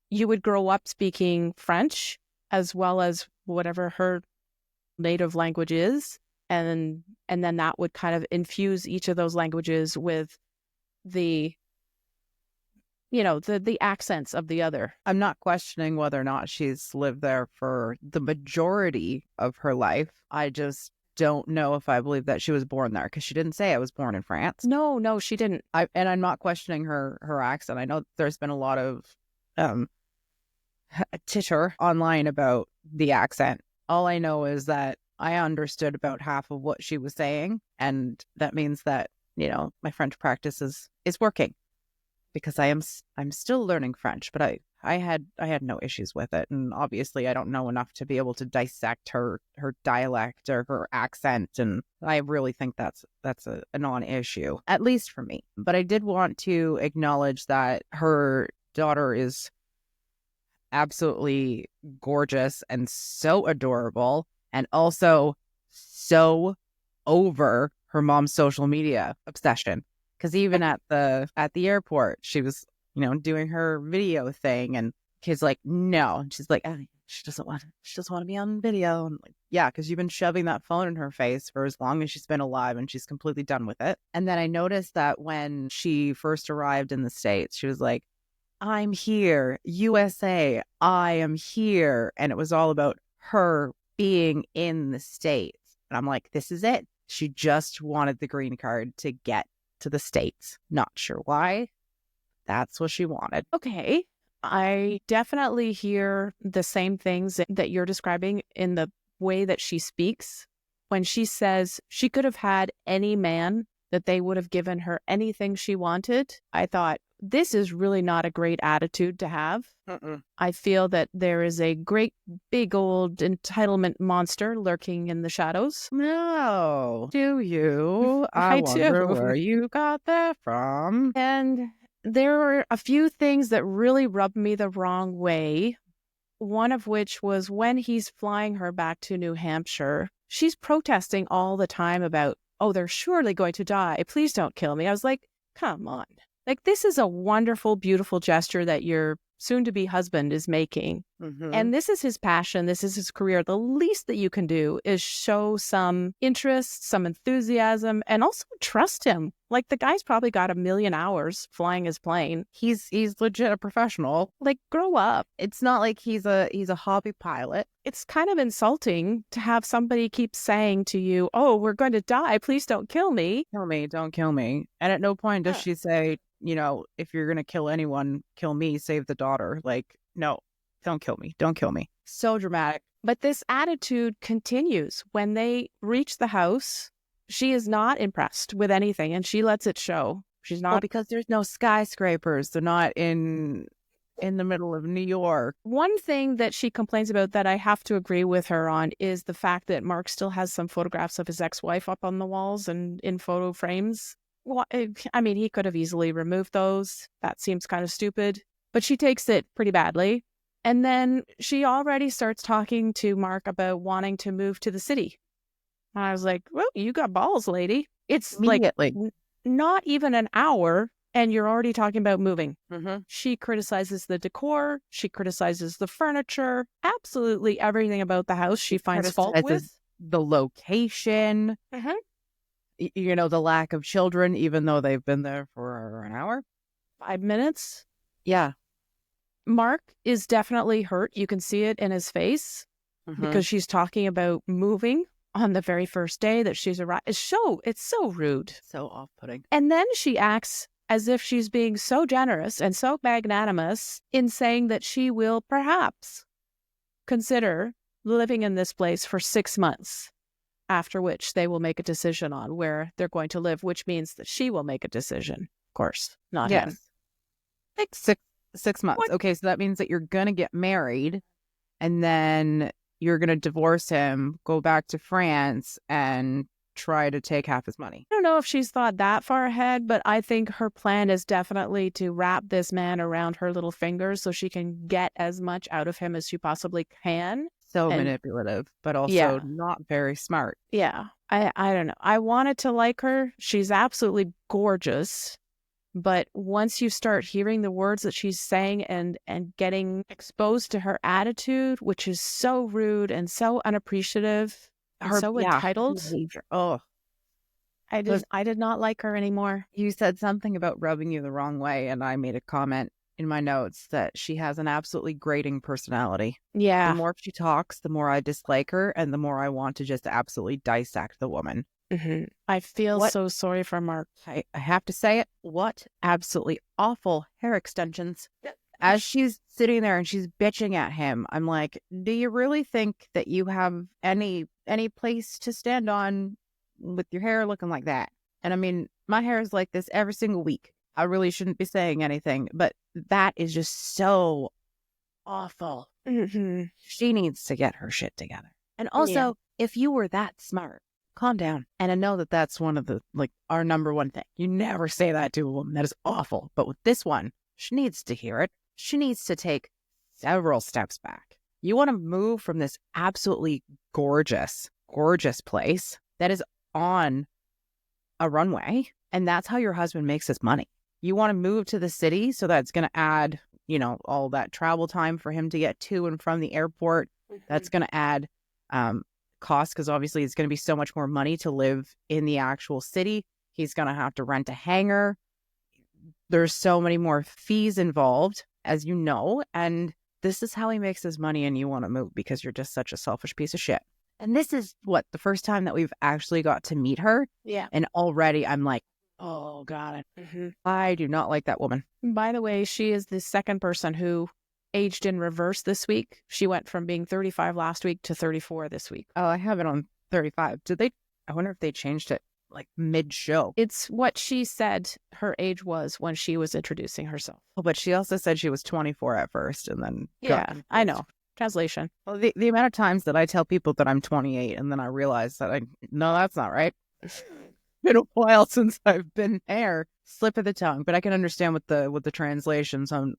Speaker 1: you would grow up speaking French as well as whatever her native language is. And then that would kind of infuse each of those languages with the accents of the other.
Speaker 2: I'm not questioning whether or not she's lived there for the majority of her life. I just don't know if I believe that she was born there because she didn't say I was born in France.
Speaker 1: No, she didn't.
Speaker 2: And I'm not questioning her accent. I know there's been a lot of titter online about the accent. All I know is that I understood about half of what she was saying. And that means that, my French practice is working. Because I'm still learning French, but I had no issues with it, and obviously I don't know enough to be able to dissect her dialect or her accent, and I really think that's a non-issue, at least for me. But I did want to acknowledge that her daughter is absolutely gorgeous and so adorable, and also so over her mom's social media obsession. Because even at the airport, she was, doing her video thing, and kids like, no, and she's like, she doesn't want to be on video. And like, yeah, because you've been shoving that phone in her face for as long as she's been alive, and she's completely done with it. And then I noticed that when she first arrived in the States, she was like, I'm here, USA, I am here, and it was all about her being in the States. And I'm like, this is it. She just wanted the green card to get to the States. Not sure why. That's what she wanted.
Speaker 1: Okay. I definitely hear the same things that you're describing in the way that she speaks. When she says she could have had any man, that they would have given her anything she wanted, I thought, this is really not a great attitude to have. I feel that there is a great big old entitlement monster lurking in the shadows.
Speaker 2: No. Do you?
Speaker 1: I
Speaker 2: wonder
Speaker 1: do.
Speaker 2: where you got that from.
Speaker 1: And there were a few things that really rubbed me the wrong way. One of which was when he's flying her back to New Hampshire, she's protesting all the time about, oh, they're surely going to die. Please don't kill me. I was like, come on. Like, this is a wonderful, beautiful gesture that your soon-to-be husband is making. And this is his passion. This is his career. The least that you can do is show some interest, some enthusiasm, and also trust him. Like, the guy's probably got 1,000,000 hours flying his plane.
Speaker 2: He's legit a professional.
Speaker 1: Like, grow up.
Speaker 2: It's not like he's a hobby pilot.
Speaker 1: It's kind of insulting to have somebody keep saying to you, oh, we're going to die. Please don't kill me.
Speaker 2: Kill me. Don't kill me. And at no point does she say, you know, if you're going to kill anyone, kill me, save the daughter. Like, no, don't kill me. Don't kill me. So dramatic.
Speaker 1: But this attitude continues. When they reach the house, she is not impressed with anything, and she lets it show. She's not.
Speaker 2: Well, because there's no skyscrapers. They're not in the middle of New York.
Speaker 1: One thing that she complains about that I have to agree with her on is the fact that Mark still has some photographs of his ex-wife up on the walls and in photo frames. Well, I mean, he could have easily removed those. That seems kind of stupid. But she takes it pretty badly. And then she already starts talking to Mark about wanting to move to the city. And I was like, well, you got balls, lady. It's
Speaker 2: Immediately.
Speaker 1: like not even an hour and you're already talking about moving. She criticizes the decor. She criticizes the furniture. Absolutely everything about the house she finds fault with.
Speaker 2: The location. You know, the lack of children, even though they've been there for an hour.
Speaker 1: 5 minutes.
Speaker 2: Yeah.
Speaker 1: Mark is definitely hurt. You can see it in his face because she's talking about moving on the very first day that she's arrived. It's so rude.
Speaker 2: So off-putting.
Speaker 1: And then she acts as if she's being so generous and so magnanimous in saying that she will perhaps consider living in this place for 6 months, after which they will make a decision on where they're going to live, which means that she will make a decision, of course, not him.
Speaker 2: Like 6 months. What? Okay, so that means that you're going to get married and then you're going to divorce him, go back to France, and try to take half his money.
Speaker 1: I don't know if she's thought that far ahead, but I think her plan is definitely to wrap this man around her little fingers so she can get as much out of him as she possibly can.
Speaker 2: So manipulative, but also not very smart.
Speaker 1: Yeah. I don't know. I wanted to like her. She's absolutely gorgeous. But once you start hearing the words that she's saying and getting exposed to her attitude, which is so rude and so unappreciative, so entitled.
Speaker 2: Oh,
Speaker 1: I did not like her anymore.
Speaker 2: You said something about rubbing you the wrong way, and I made a comment in my notes that she has an absolutely grating personality.
Speaker 1: Yeah.
Speaker 2: The more she talks, the more I dislike her, and the more I want to just absolutely dissect the woman.
Speaker 1: I feel so sorry for Mark.
Speaker 2: I have to say it. What absolutely awful hair extensions. As she's sitting there and she's bitching at him, I'm like, do you really think that you have any place to stand on with your hair looking like that? And I mean, my hair is like this every single week. I really shouldn't be saying anything, but that is just so awful. She needs to get her shit together. And also, if you were that smart, calm down. And I know that that's one of the, our number one thing. You never say that to a woman. That is awful. But with this one, she needs to hear it. She needs to take several steps back. You want to move from this absolutely gorgeous, gorgeous place that is on a runway. And that's how your husband makes his money. You want to move to the city, so that's going to add, all that travel time for him to get to and from the airport. That's going to add cost, because obviously it's going to be so much more money to live in the actual city. He's going to have to rent a hangar. There's so many more fees involved, as you know, and this is how he makes his money and you want to move because you're just such a selfish piece of shit. And this is the first time that we've actually got to meet her.
Speaker 1: Yeah.
Speaker 2: And already I'm like, oh, God, I do not like that woman.
Speaker 1: By the way, she is the second person who aged in reverse this week. She went from being 35 last week to 34 this week.
Speaker 2: Oh, I have it on 35. I wonder if they changed it like mid-show.
Speaker 1: It's what she said her age was when she was introducing herself.
Speaker 2: Oh, but she also said she was 24 at first and then...
Speaker 1: Yeah, I know. Translation.
Speaker 2: Well, the amount of times that I tell people that I'm 28 and then I realize that no, that's not right. It's been a while since I've been there. Slip of the tongue, but I can understand with the translations. I'm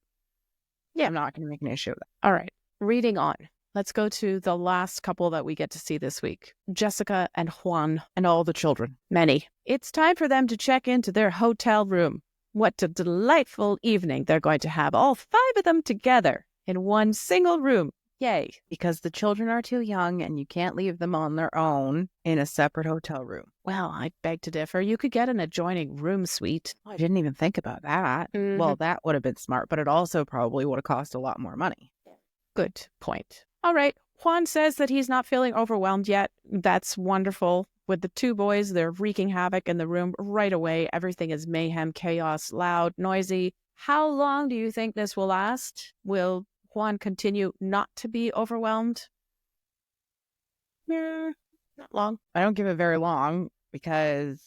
Speaker 2: not going to make an issue with that.
Speaker 1: All right, reading on. Let's go to the last couple that we get to see this week. Jessica and Juan.
Speaker 2: And all the children.
Speaker 1: Many. It's time for them to check into their hotel room. What a delightful evening they're going to have, all 5 of them together in one single room. Yay.
Speaker 2: Because the children are too young and you can't leave them on their own in a separate hotel room.
Speaker 1: Well, I beg to differ. You could get an adjoining room suite.
Speaker 2: I didn't even think about that.
Speaker 1: Mm-hmm.
Speaker 2: Well, that would have been smart, but it also probably would have cost a lot more money.
Speaker 1: Good point. All right. Juan says that he's not feeling overwhelmed yet. That's wonderful. With the 2 boys, they're wreaking havoc in the room right away. Everything is mayhem, chaos, loud, noisy. How long do you think this will last? Will Juan continue not to be overwhelmed? Not long.
Speaker 2: I don't give it very long because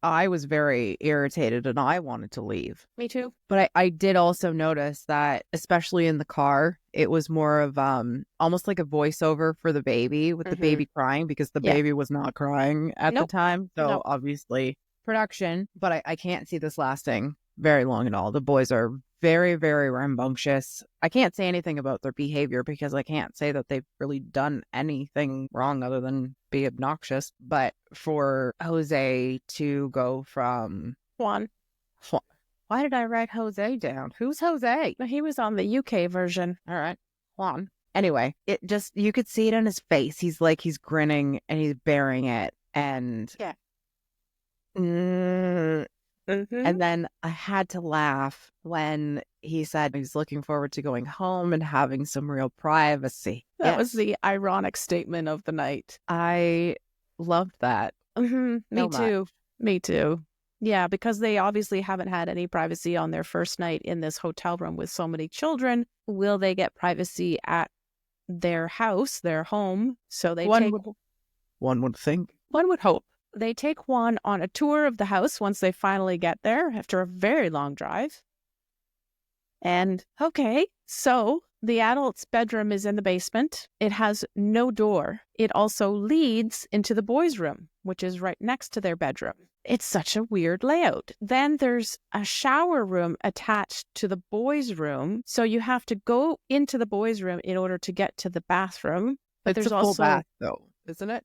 Speaker 2: I was very irritated and I wanted to leave.
Speaker 1: Me too.
Speaker 2: But I did also notice that, especially in the car, it was more of almost like a voiceover for the baby with the baby crying because the baby was not crying at the time. So obviously production, but I can't see this lasting very long at all. The boys are very, very rambunctious. I can't say anything about their behavior because I can't say that they've really done anything wrong other than be obnoxious. But for Jose to go from
Speaker 1: Juan.
Speaker 2: Why did I write Jose down? Who's Jose?
Speaker 1: He was on the UK version.
Speaker 2: All right. Juan. Anyway, it just, you could see it on his face. He's grinning and he's bearing it. And
Speaker 1: yeah.
Speaker 2: And then I had to laugh when he said he's looking forward to going home and having some real privacy.
Speaker 1: That was the ironic statement of the night.
Speaker 2: I loved that.
Speaker 1: Me too. Me too. Yeah, because they obviously haven't had any privacy on their first night in this hotel room with so many children. Will they get privacy at their house, their home? So they
Speaker 2: one would think.
Speaker 1: One would hope. They take Juan on a tour of the house once they finally get there after a very long drive. And okay, so the adult's bedroom is in the basement. It has no door. It also leads into the boys' room, which is right next to their bedroom. It's such a weird layout. Then there's a shower room attached to the boys' room. So you have to go into the boys' room in order to get to the bathroom. But
Speaker 2: it's
Speaker 1: there's
Speaker 2: a full
Speaker 1: also
Speaker 2: bath, though, isn't it?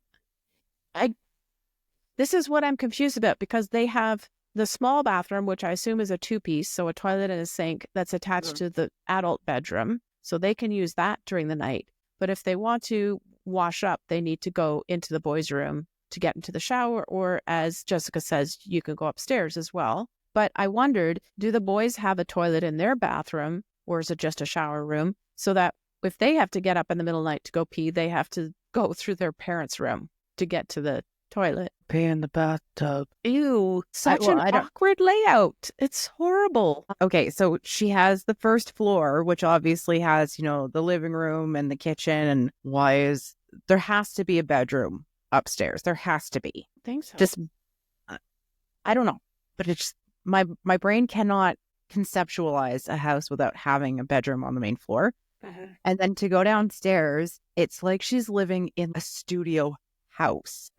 Speaker 1: This is what I'm confused about because they have the small bathroom, which I assume is a 2-piece, so a toilet and a sink that's attached to the adult bedroom. So they can use that during the night. But if they want to wash up, they need to go into the boys' room to get into the shower, or as Jessica says, you can go upstairs as well. But I wondered, do the boys have a toilet in their bathroom, or is it just a shower room? So that if they have to get up in the middle of the night to go pee, they have to go through their parents' room to get to the toilet.
Speaker 2: Pee in the bathtub.
Speaker 1: Ew, such an awkward layout. It's horrible.
Speaker 2: Okay, so she has the first floor, which obviously has, the living room and the kitchen. And there has to be a bedroom upstairs. There has to be.
Speaker 1: I think so.
Speaker 2: Just, I don't know. But it's just, my brain cannot conceptualize a house without having a bedroom on the main floor. And then to go downstairs, it's like she's living in a studio house.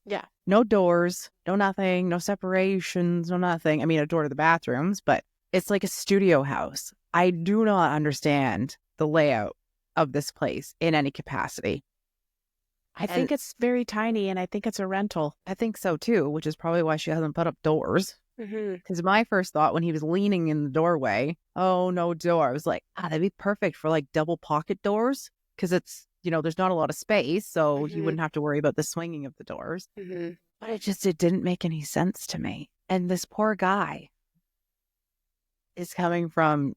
Speaker 1: Yeah.
Speaker 2: No doors, no nothing, no separations, no nothing. I mean, a door to the bathrooms, but it's like a studio house. I do not understand the layout of this place in any capacity.
Speaker 1: I think it's very tiny, and I think it's a rental.
Speaker 2: I think so too, which is probably why she hasn't put up doors. Because my first thought when he was leaning in the doorway, oh, no door. I was like, that'd be perfect for like double pocket doors. Because it's, there's not a lot of space, so you wouldn't have to worry about the swinging of the doors. But it didn't make any sense to me. And this poor guy is coming from,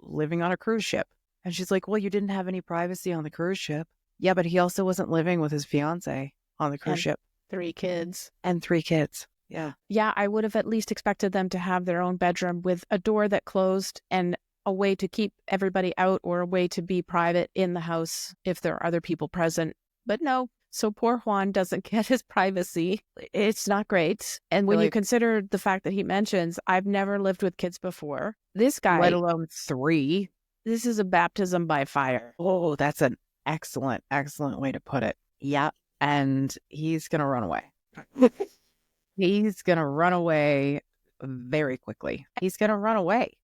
Speaker 2: living on a cruise ship And she's like, well, you didn't have any privacy on the cruise ship. Yeah, but he also wasn't living with his fiancé on the cruise ship.
Speaker 1: 3 kids.
Speaker 2: And 3 kids. Yeah.
Speaker 1: Yeah, I would have at least expected them to have their own bedroom with a door that closed and a way to keep everybody out or a way to be private in the house if there are other people present. But no. So poor Juan doesn't get his privacy. It's not great. And when you consider the fact that he mentions, I've never lived with kids before. This guy,
Speaker 2: let alone 3.
Speaker 1: This is a baptism by fire.
Speaker 2: Oh, that's an excellent way to put it. Yeah. And he's going to run away. He's going to run away very quickly. He's going to run away.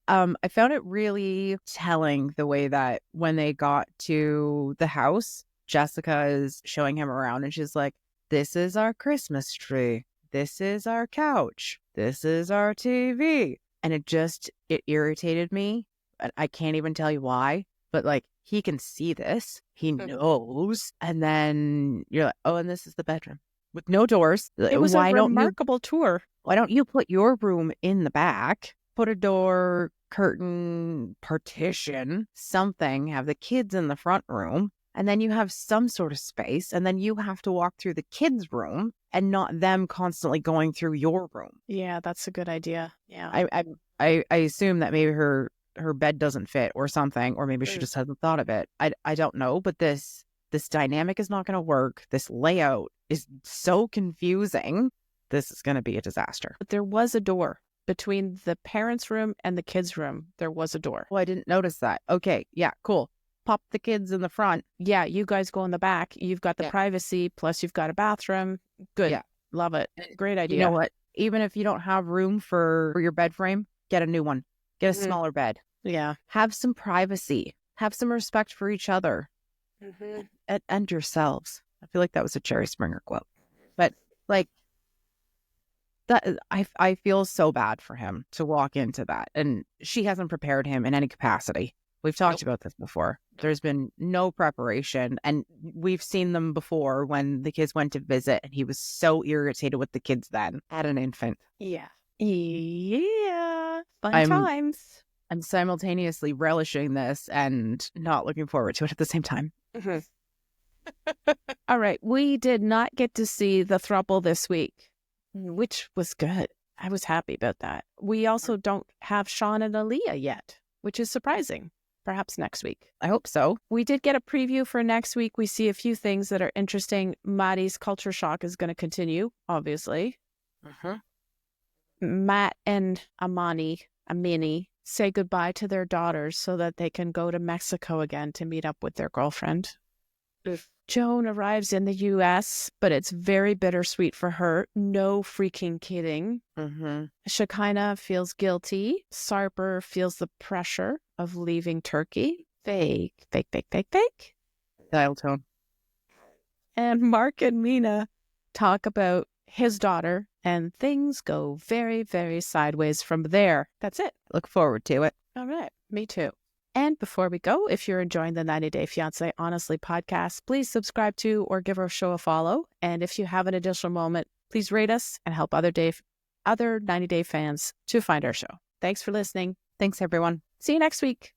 Speaker 2: I found it really telling the way that when they got to the house, Jessica is showing him around and she's like, this is our Christmas tree. This is our couch. This is our TV. And it irritated me. I can't even tell you why, but like, he can see this. He knows. And then you're like, oh, and this is the bedroom with no doors.
Speaker 1: It was a remarkable tour.
Speaker 2: Why don't you put your room in the back? Put a door, curtain, partition, something, have the kids in the front room. And then you have some sort of space. And then you have to walk through the kids' room and not them constantly going through your room.
Speaker 1: Yeah, that's a good idea. Yeah.
Speaker 2: I assume that maybe her bed doesn't fit or something, or maybe she just hasn't thought of it. I don't know, but this dynamic is not going to work. This layout is so confusing. This is going to be a disaster.
Speaker 1: But there was a door between the parents' room and the kids' room. There was a door.
Speaker 2: Well, I didn't notice that. Okay, yeah, cool. Pop the kids in the front.
Speaker 1: Yeah, you guys go in the back. You've got the privacy, plus you've got a bathroom. Good. Yeah. Love it. Great idea.
Speaker 2: You know what? Even if you don't have room for your bed frame, get a new one. Get a smaller bed.
Speaker 1: Yeah.
Speaker 2: Have some privacy. Have some respect for each other and yourselves. I feel like that was a Jerry Springer quote. But like that, I feel so bad for him to walk into that. And she hasn't prepared him in any capacity. We've talked about this before. There's been no preparation. And we've seen them before when the kids went to visit and he was so irritated with the kids then at an infant.
Speaker 1: Yeah. Yeah. Fun times.
Speaker 2: I'm simultaneously relishing this and not looking forward to it at the same time.
Speaker 1: All right. We did not get to see the throuple this week, which was good. I was happy about that. We also don't have Sean and Aaliyah yet, which is surprising. Perhaps next week.
Speaker 2: I hope so.
Speaker 1: We did get a preview for next week. We see a few things that are interesting. Mahdi's culture shock is going to continue, obviously. Matt and Amini say goodbye to their daughters so that they can go to Mexico again to meet up with their girlfriend. Joan arrives in the U.S., but it's very bittersweet for her. No freaking kidding. Shekinah feels guilty. Sarper feels the pressure of leaving Turkey. Fake.
Speaker 2: Dial tone.
Speaker 1: And Mark and Mina talk about his daughter, and things go very, very sideways from there. That's it.
Speaker 2: Look forward to it.
Speaker 1: All right. Me too. And before we go, if you're enjoying the 90 Day Fiancé Honestly podcast, please subscribe to or give our show a follow. And if you have an additional moment, please rate us and help other 90 Day fans to find our show. Thanks for listening.
Speaker 2: Thanks, everyone.
Speaker 1: See you next week.